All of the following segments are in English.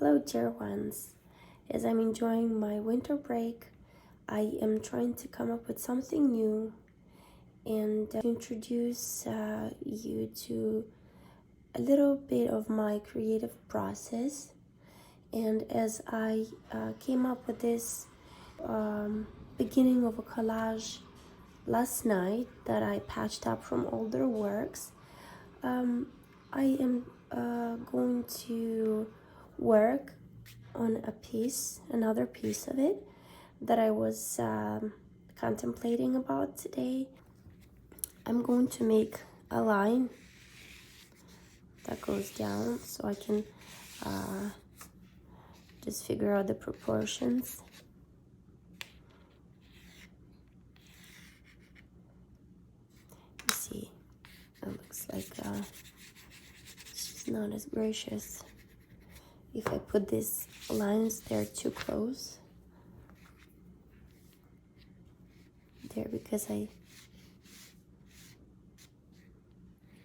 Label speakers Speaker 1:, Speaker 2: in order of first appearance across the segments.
Speaker 1: Hello dear ones. As I'm enjoying my winter break, I am trying to come up with something new and introduce you to a little bit of my creative process. And as I came up with this beginning of a collage last night that I patched up from older works, I am going to work on another piece of it that I was contemplating about today. I'm going to make a line that goes down so I can just figure out the proportions. You see, it looks like she's not as gracious. If I put these lines there too close, there, because I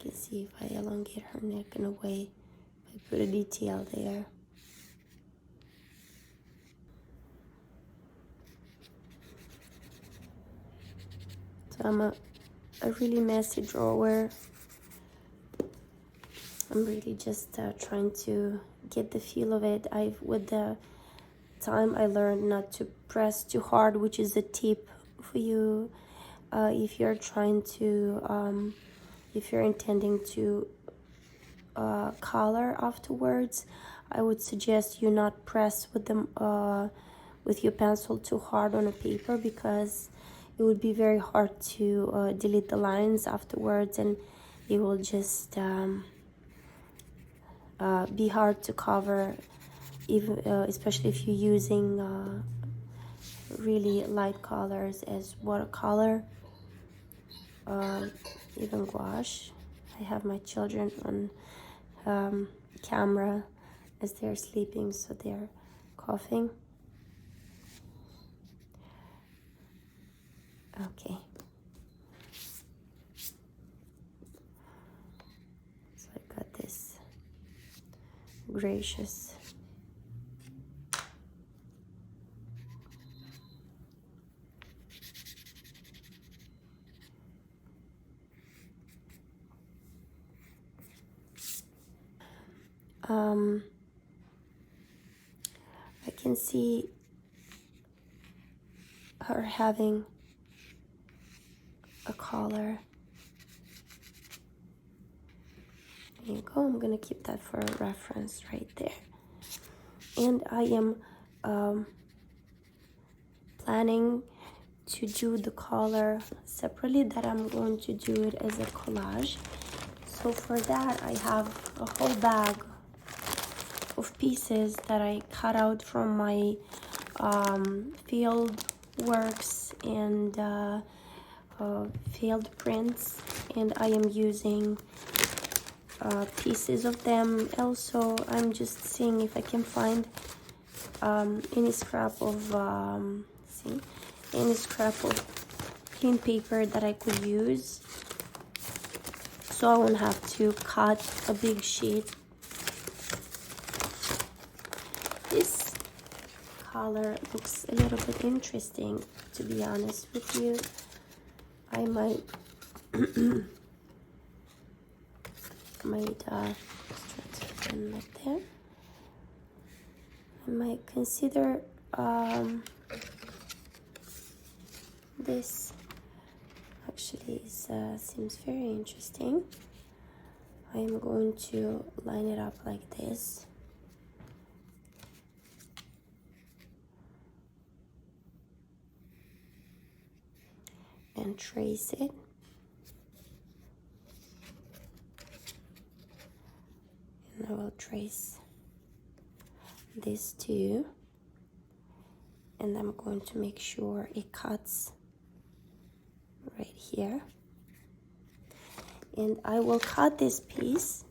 Speaker 1: can see if I elongate her neck in a way, if I put a detail there. So I'm a really messy drawer. I'm really just trying to get the feel of it. With the time, I learned not to press too hard, which is a tip for you if you're trying to, if you're intending to color afterwards. I would suggest you not press with them with your pencil too hard on a paper, because it would be very hard to delete the lines afterwards, and it will just be hard to cover, even especially if you're using really light colors as watercolor, even gouache. I have my children on camera as they're sleeping, so they're coughing. Okay. So I got this gracious I can see her having a collar. There you go. I'm gonna keep that for a reference right there. And I am planning to do the collar separately, that I'm going to do it as a collage. So for that, I have a whole bag of pieces that I cut out from my field works and field prints, and I am using pieces of them. Also, I'm just seeing if I can find any scrap of clean paper that I could use, so I won't have to cut a big sheet. This color looks a little bit interesting, to be honest with you. I might like there. I might consider this. Actually, seems very interesting. I am going to line it up like this. And trace it. And I will trace this too. And I'm going to make sure it cuts right here. And I will cut this piece.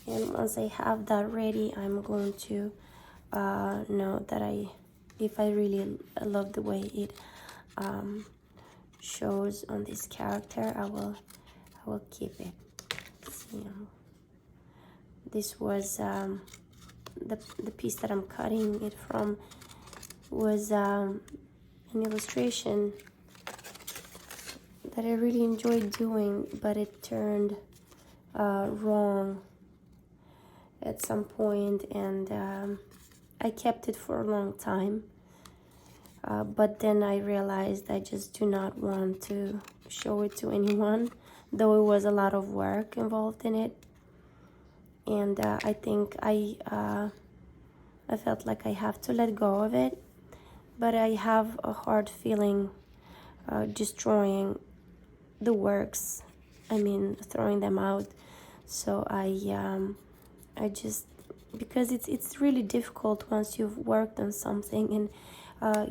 Speaker 1: And once I have that ready, I'm going to know that if I really love the way it shows on this character, I will keep it. See, this was the piece that I'm cutting it from was an illustration that I really enjoyed doing, but it turned wrong at some point, and I kept it for a long time. But then I realized I just do not want to show it to anyone, though it was a lot of work involved in it. And I think I felt like I have to let go of it, but I have a hard feeling destroying the works. I mean, throwing them out. So I just, because it's really difficult once you've worked on something and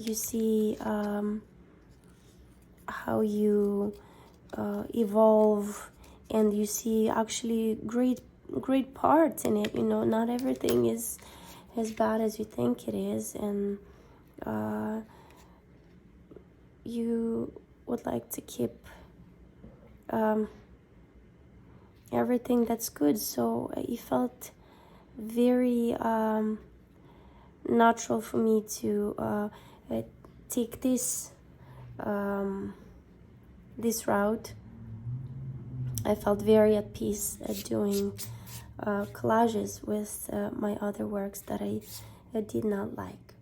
Speaker 1: you see how you evolve, and you see actually great parts in it. You know, not everything is as bad as you think it is, and you would like to keep everything that's good. So it felt very natural for me to take this this route. I felt very at peace at doing collages with my other works that I did not like.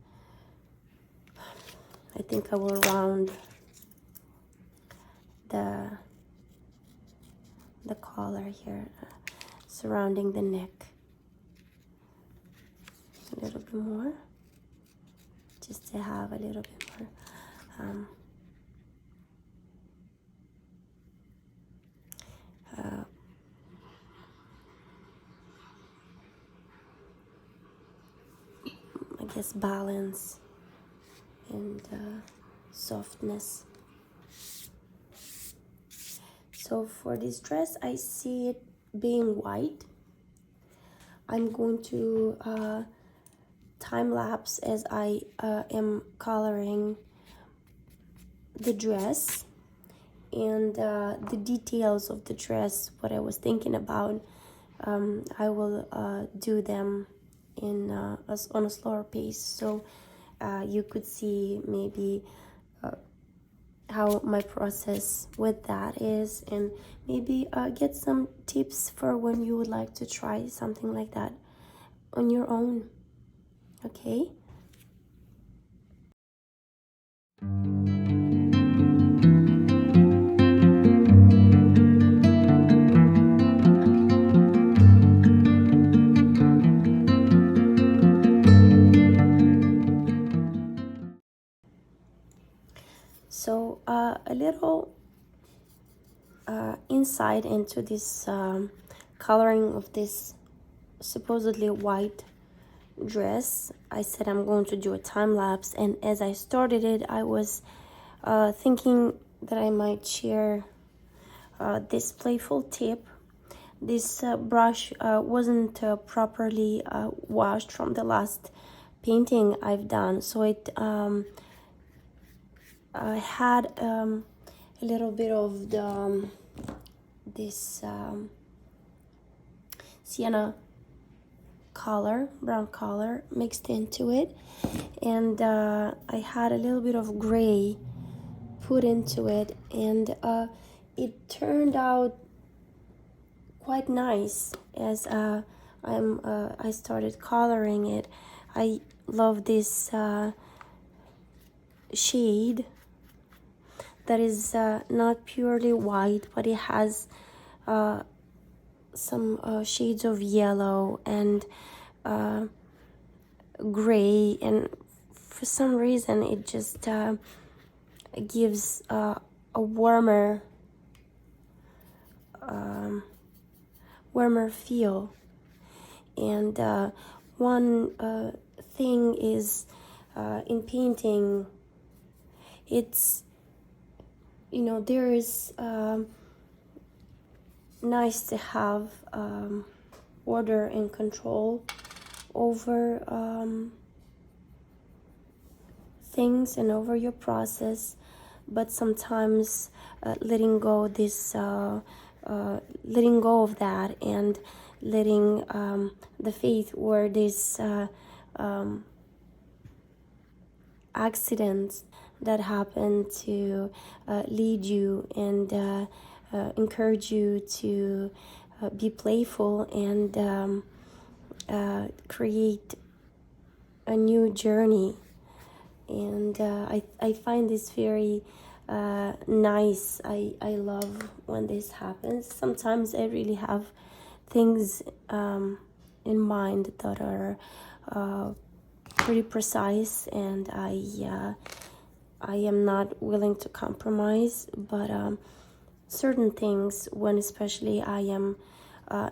Speaker 1: I think I will round the collar here, surrounding the neck a little bit more, just to have a little bit more I guess balance and softness. So for this dress, I see it being white. I'm going to time lapse as I am coloring the dress, and the details of the dress, what I was thinking about, I will do them in on a slower pace, so you could see maybe how my process with that is, and maybe get some tips for when you would like to try something like that on your own. Okay. So a little insight into this coloring of this supposedly white dress. I said I'm going to do a time lapse, and as I started it, I was thinking that I might share this playful tip. This brush wasn't properly washed from the last painting I've done, so it I had a little bit of the this sienna color, brown color mixed into it, and I had a little bit of gray put into it, and it turned out quite nice as I started coloring it. I love this shade that is not purely white, but it has some shades of yellow and gray, and for some reason it just gives a warmer feel. And one thing is in painting, it's, you know, there is nice to have order and control over things and over your process, but sometimes letting go of that and letting the faith or this accidents that happen to lead you and encourage you to be playful and create a new journey. And I find this very nice. I love when this happens. Sometimes I really have things in mind that are pretty precise, and I am not willing to compromise, but certain things, when especially I am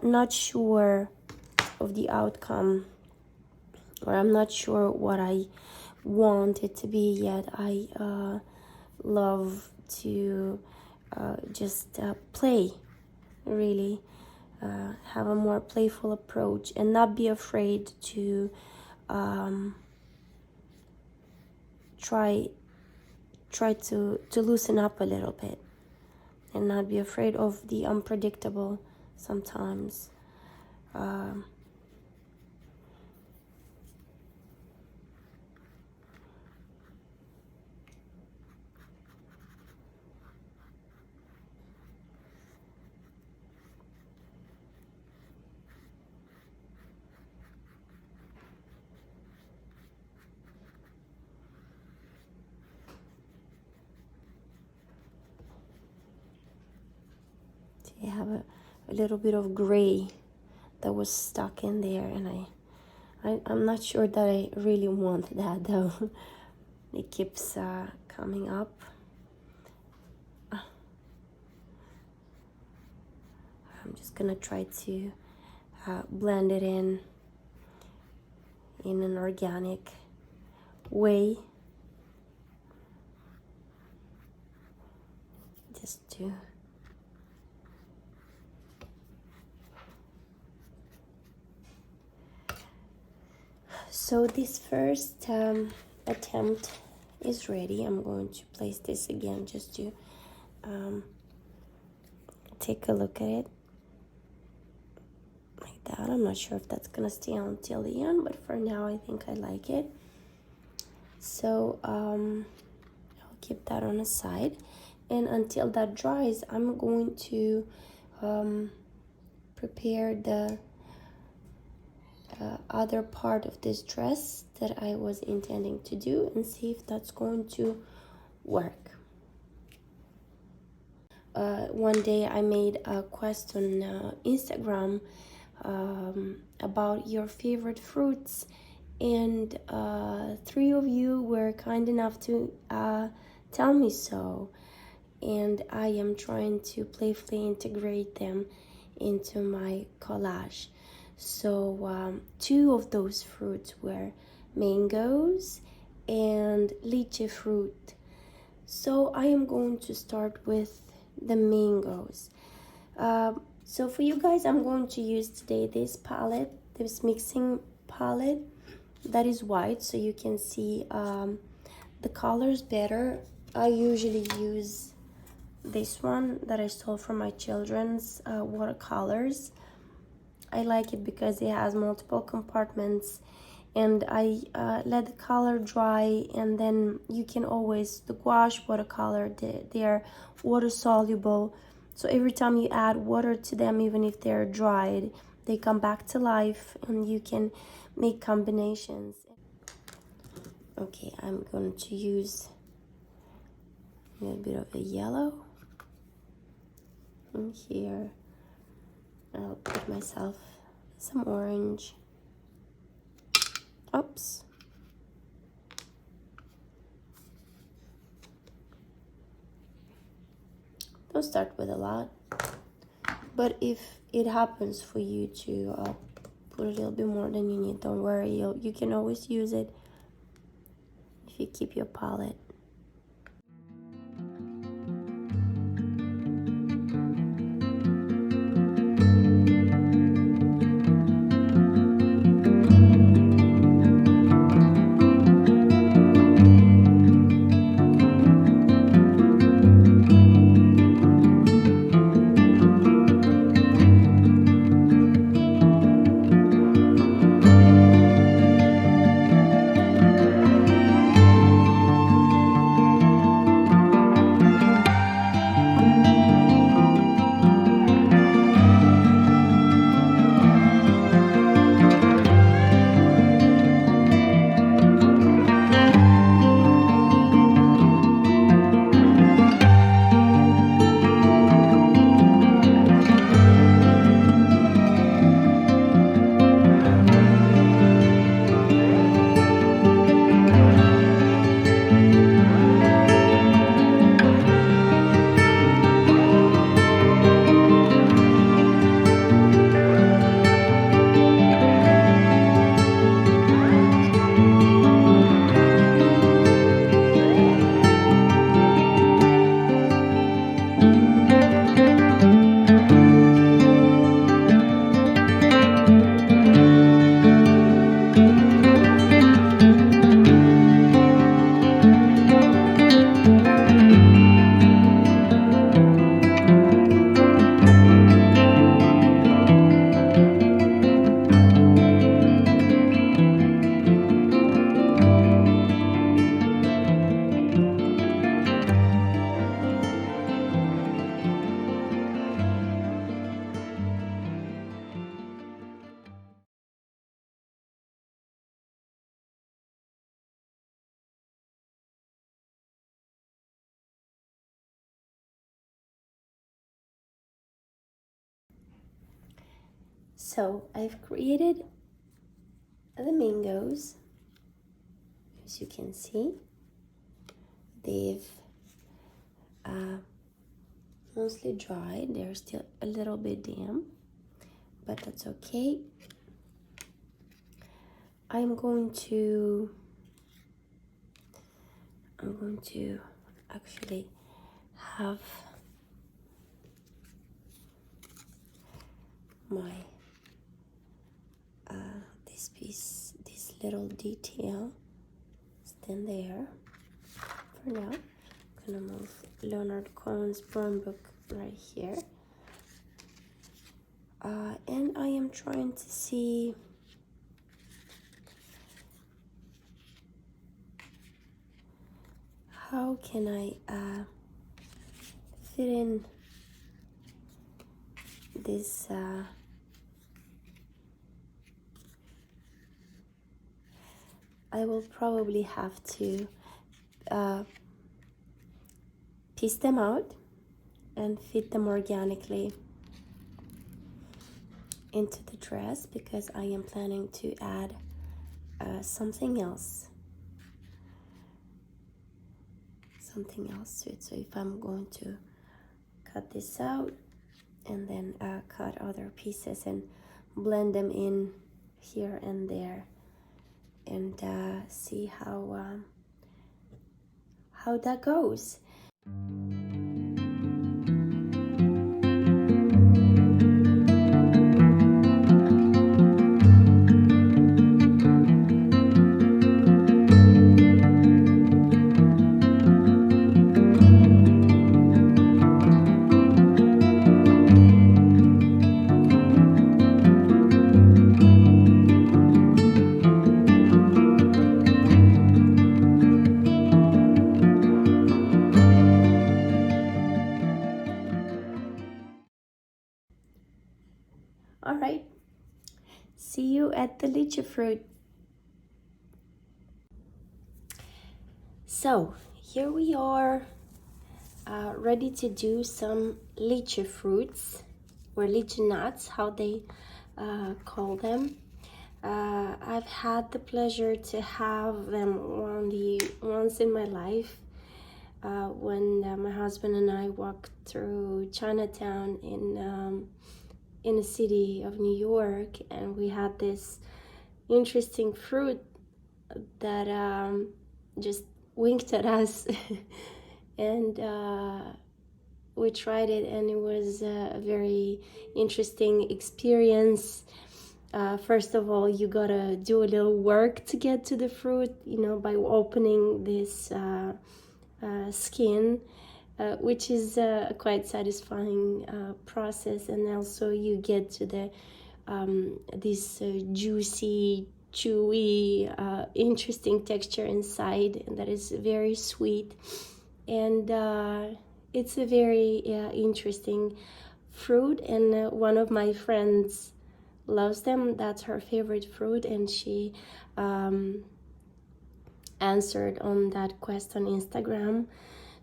Speaker 1: not sure of the outcome, or I'm not sure what I want it to be yet, I love to just play, really have a more playful approach and not be afraid to try to loosen up a little bit and not be afraid of the unpredictable sometimes. I have a little bit of gray that was stuck in there, and I'm not sure that I really want that though. It keeps coming up. I'm just gonna try to blend it in an organic way, just to so this first attempt is ready. I'm going to place this again just to take a look at it like that. I'm not sure if that's gonna stay on till the end, but for now I think I like it. So I'll keep that on the side, and until that dries, I'm going to prepare the other part of this dress that I was intending to do and see if that's going to work. One day I made a quest on Instagram about your favorite fruits, and 3 of you were kind enough to tell me so, and I am trying to playfully integrate them into my collage. So 2 of those fruits were mangoes and lychee fruit. So I am going to start with the mangoes. So for you guys, I'm going to use today this palette, this mixing palette that is white, so you can see the colors better. I usually use this one that I stole from my children's watercolors. I like it because it has multiple compartments, and I let the color dry, and then you can always, the gouache watercolor, they're water soluble, so every time you add water to them, even if they're dried, they come back to life and you can make combinations. Okay, I'm going to use a little bit of a yellow in here. I'll put myself some orange. Oops. Don't start with a lot, but if it happens for you to put a little bit more than you need, don't worry, you can always use it if you keep your palette. So I've created the mangoes. As you can see, they've mostly dried. They're still a little bit damp, but that's okay. I'm going to actually have my this little detail stand there. For now, I'm gonna move Leonard Cohen's burn book right here, and I am trying to see how can I fit in this I will probably have to piece them out and fit them organically into the dress, because I am planning to add something else to it. So if I'm going to cut this out and then cut other pieces and blend them in here and there, and see how that goes. All right, see you at the lychee fruit. So here we are, ready to do some lychee fruits, or lychee nuts, how they call them. I've had the pleasure to have them only once in my life, when my husband and I walked through Chinatown in the city of New York, and we had this interesting fruit that just winked at us and we tried it, and it was a very interesting experience. First of all, you gotta do a little work to get to the fruit, by opening this skin, which is a quite satisfying process, and also you get to the this juicy, chewy, interesting texture inside, and that is very sweet, and it's a very interesting fruit. And one of my friends loves them. That's her favorite fruit, and she answered on that quest on Instagram.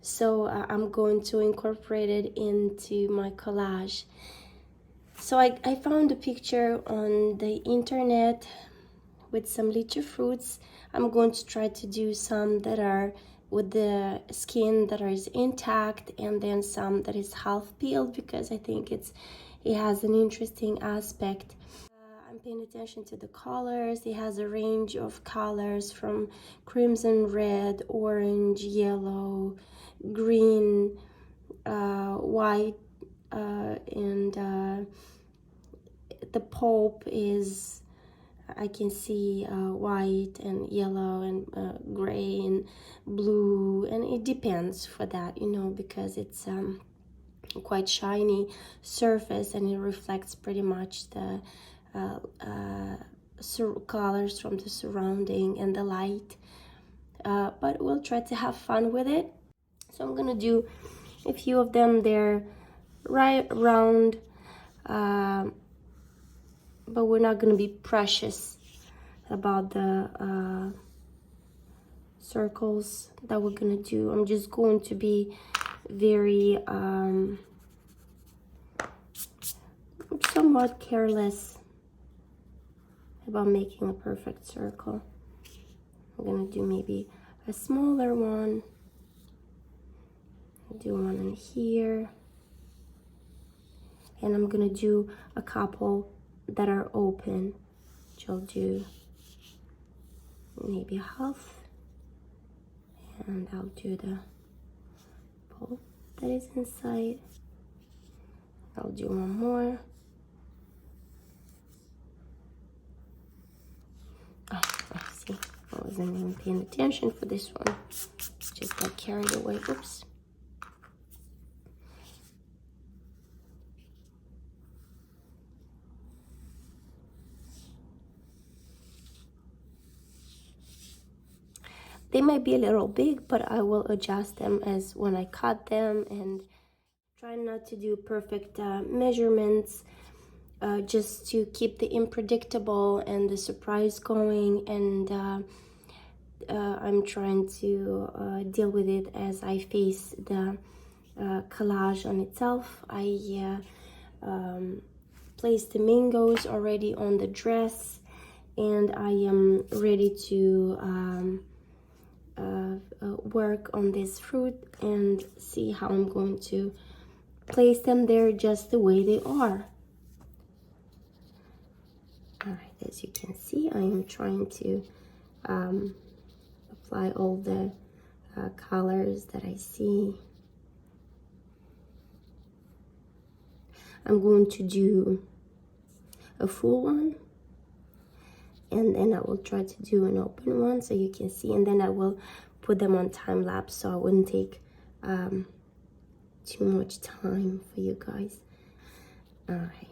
Speaker 1: So I'm going to incorporate it into my collage. So I found a picture on the internet with some lychee fruits. I'm going to try to do some that are with the skin that is intact, and then some that is half peeled, because I think it has an interesting aspect. I'm paying attention to the colors. It has a range of colors from crimson red, orange, yellow, green, white, and the pulp is, I can see white and yellow and gray and blue, and it depends for that, because it's quite shiny surface, and it reflects pretty much the colors from the surrounding and the light, but we'll try to have fun with it. So I'm gonna do a few of them. They're right round, but we're not gonna be precious about the circles that we're gonna do. I'm just going to be very somewhat careless about making a perfect circle. I'm gonna do maybe a smaller one. I'll do one in here. And I'm gonna do a couple that are open, which I'll do maybe half. And I'll do the pole that is inside. I'll do one more. Oh, see, I wasn't even paying attention for this one. Just got carried away. Oops. They might be a little big, but I will adjust them as when I cut them, and try not to do perfect measurements, just to keep the unpredictable and the surprise going. And I'm trying to deal with it as I face the collage on itself. I placed the mangoes already on the dress, and I am ready to work on this fruit and see how I'm going to place them there just the way they are. All right, as you can see, I am trying to apply all the colors that I see. I'm going to do a full one, and then I will try to do an open one so you can see, and then I will put them on time lapse so I wouldn't take too much time for you guys. All right.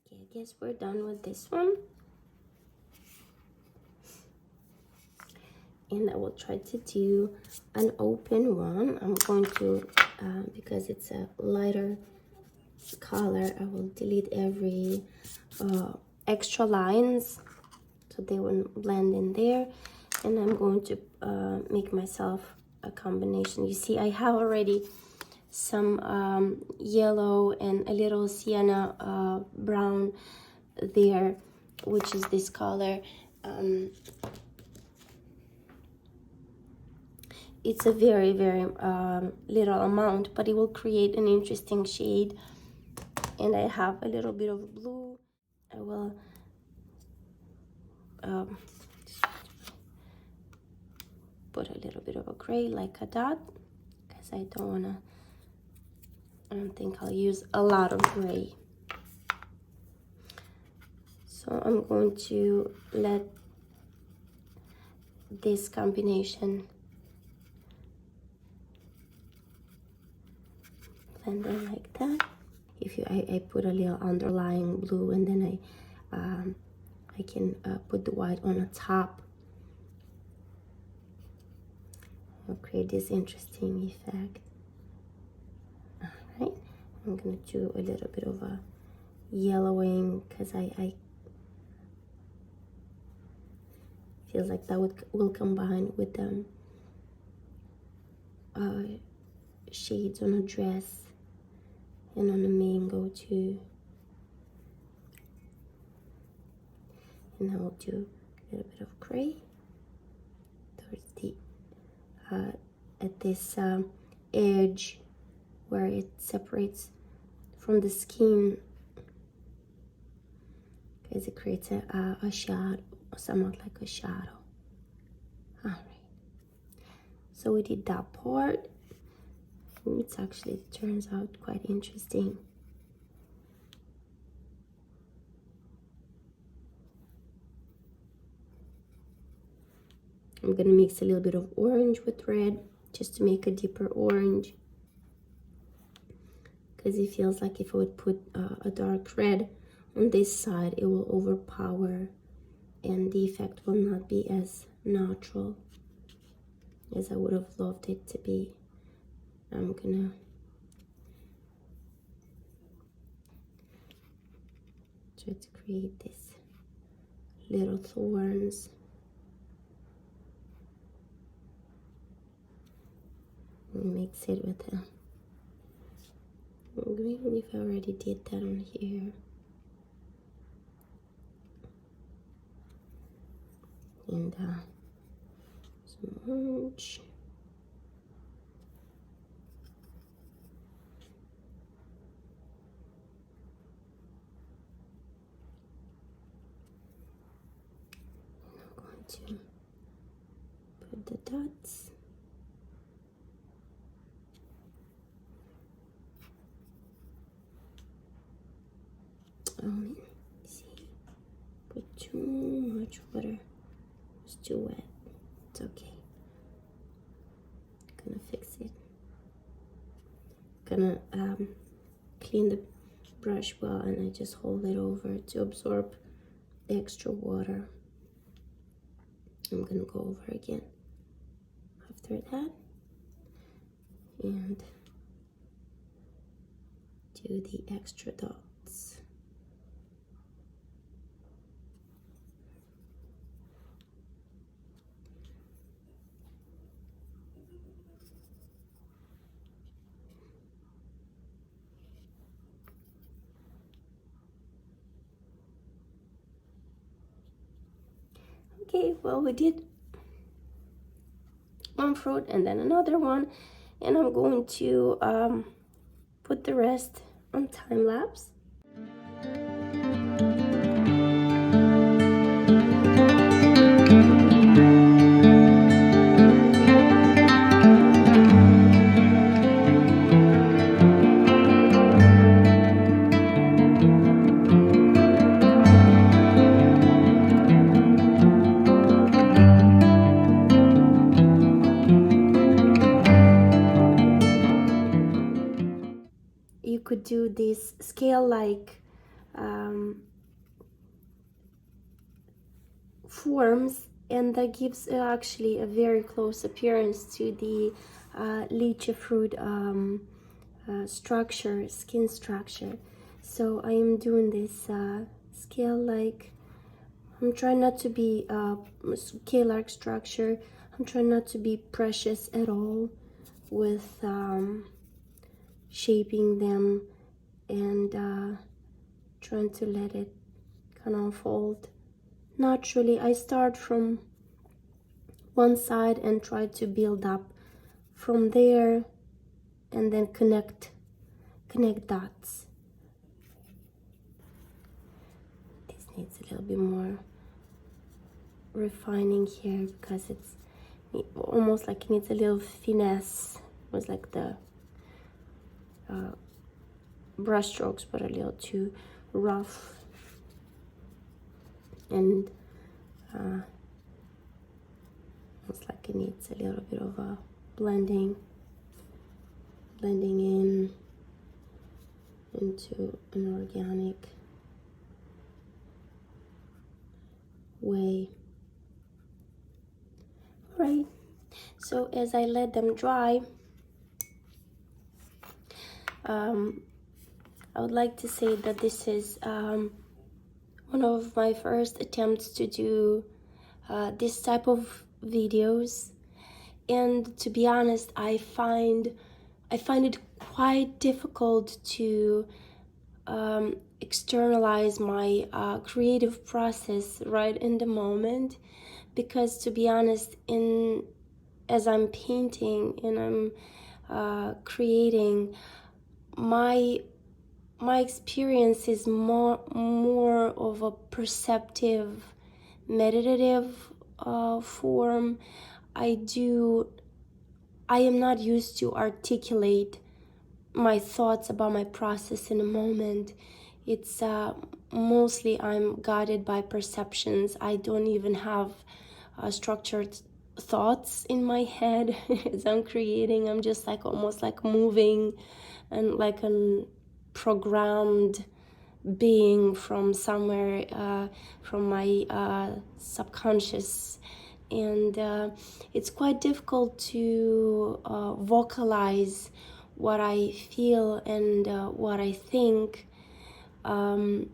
Speaker 1: Okay, I guess we're done with this one. And I will try to do an open one. I'm going to, because it's a lighter color, I will delete every extra lines so they won't blend in there. And I'm going to make myself a combination. You see, I have already some yellow and a little sienna brown there, which is this color. It's a very little amount, but it will create an interesting shade. And I have a little bit of blue. I will put a little bit of a gray, like a dot, because I don't think I'll use a lot of gray. So I'm going to let this combination blend in like that. If I put a little underlying blue, and then I can put the white on the top. It'll create this interesting effect. All right, I'm gonna do a little bit of a yellowing because I feel like that will combine with them shades on a dress and on the mango too. And I will do a little bit of gray towards the at this edge where it separates from the skin, because it creates a shadow, somewhat like a shadow. All right, so we did that part. It's actually turns out quite interesting. I'm gonna mix a little bit of orange with red just to make a deeper orange, because it feels like if I would put a dark red on this side, it will overpower and the effect will not be as natural as I would have loved it to be. I'm gonna try to create this little thorns mix it with the green, if I already did that on here. And some orange. I'm going to put the dots. See, put too much water. It's too wet. It's okay. Gonna fix it. Gonna clean the brush well, and I just hold it over to absorb the extra water. I'm gonna go over again after that and do the extra dots. Okay, well, we did one fruit and then another one, and I'm going to put the rest on time lapse. You could do this scale like forms, and that gives actually a very close appearance to the lychee fruit structure, skin structure. So I am doing this scale like, I'm trying not to be scale-like structure. I'm trying not to be precious at all with shaping them, and trying to let it kind of unfold naturally. I start from one side and try to build up from there, and then connect dots. This needs a little bit more refining here because it's almost like it needs a little finesse. It was like the brush strokes were a little too rough, and looks like it needs a little bit of a blending in into an organic way. All right, so as I let them dry, I would like to say that this is one of my first attempts to do this type of videos, and to be honest, I find it quite difficult to externalize my creative process right in the moment, because to be honest, as I'm painting and I'm creating, my experience is more of a perceptive, meditative form. I am not used to articulate my thoughts about my process in a moment. It's mostly I'm guided by perceptions. I don't even have structured thoughts in my head as I'm creating. I'm just like almost like moving, and like a programmed being from somewhere, from my subconscious, and it's quite difficult to vocalize what I feel and what I think, and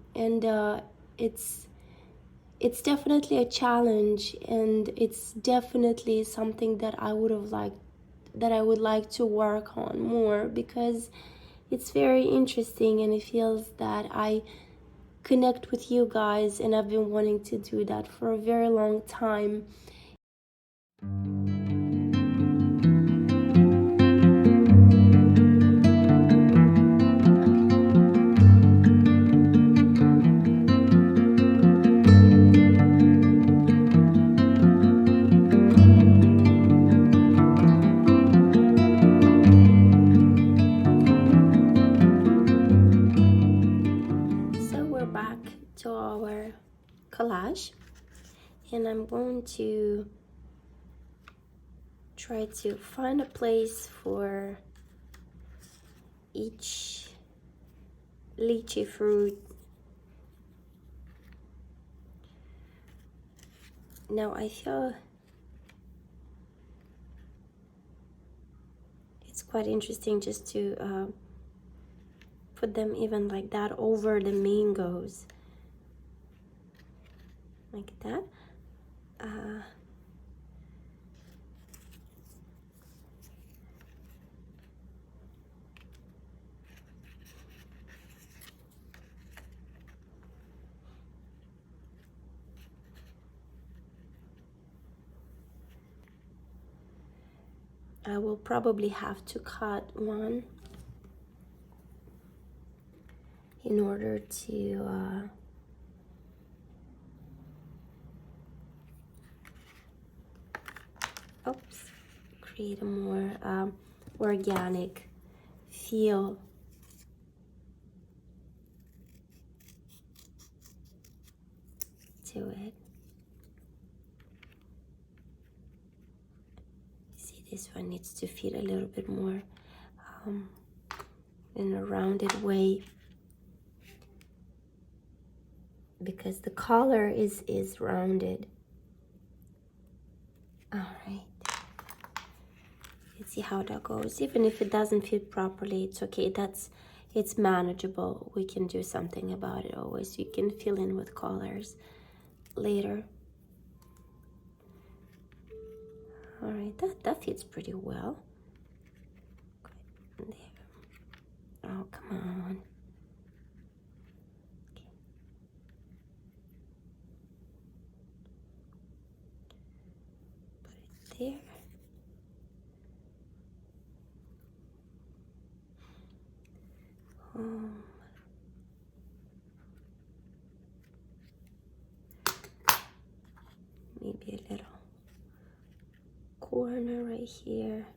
Speaker 1: it's definitely a challenge, and it's definitely something that I would have liked that I would like to work on more, because it's very interesting and it feels that I connect with you guys, and I've been wanting to do that for a very long time. So we're back to our collage, and I'm going to try to find a place for each lychee fruit. Now I feel it's quite interesting just to put them even like that over the mangoes, like that. I will probably have to cut one in order to create a more organic feel. To it. See, this one needs to feel a little bit more in a rounded way, because the color is rounded. All right, let's see how that goes. Even if it doesn't fit properly, it's okay. It's manageable. We can do something about it always. You can fill in with colors later. All right, that fits pretty well. There. Oh, come on. Okay. Put it there. Maybe a little corner right here.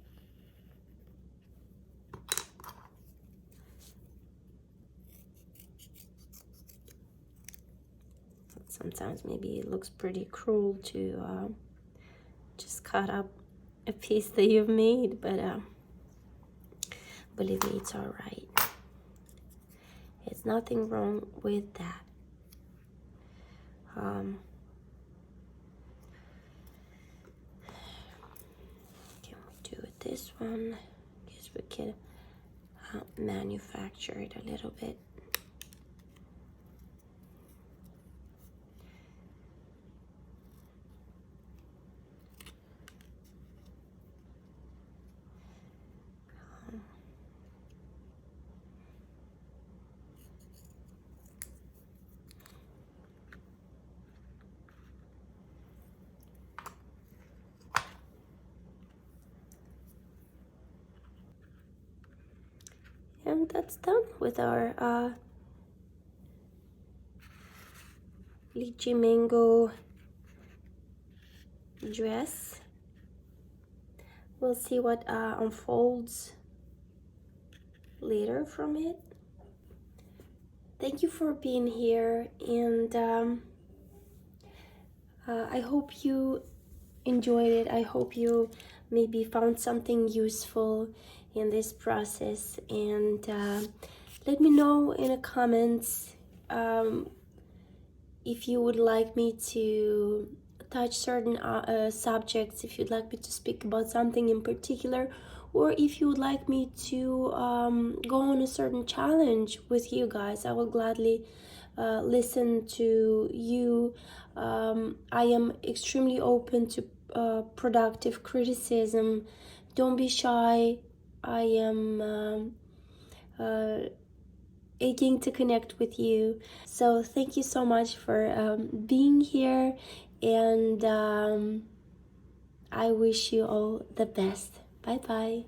Speaker 1: Sometimes maybe it looks pretty cruel to just cut up a piece that you've made, but believe me, it's all right. There's nothing wrong with that. Can we do it this one? Guess we can manufacture it a little bit. And that's done with our lychee mango dress. We'll see what unfolds later from it. Thank you for being here, and I hope you enjoyed it. I hope you maybe found something useful in this process, and let me know in the comments if you would like me to touch certain subjects, if you'd like me to speak about something in particular, or if you would like me to go on a certain challenge with you guys. I will gladly listen to you. I am extremely open to productive criticism, Don't be shy. I am aching to connect with you. So thank you so much for being here, and I wish you all the best. Bye bye.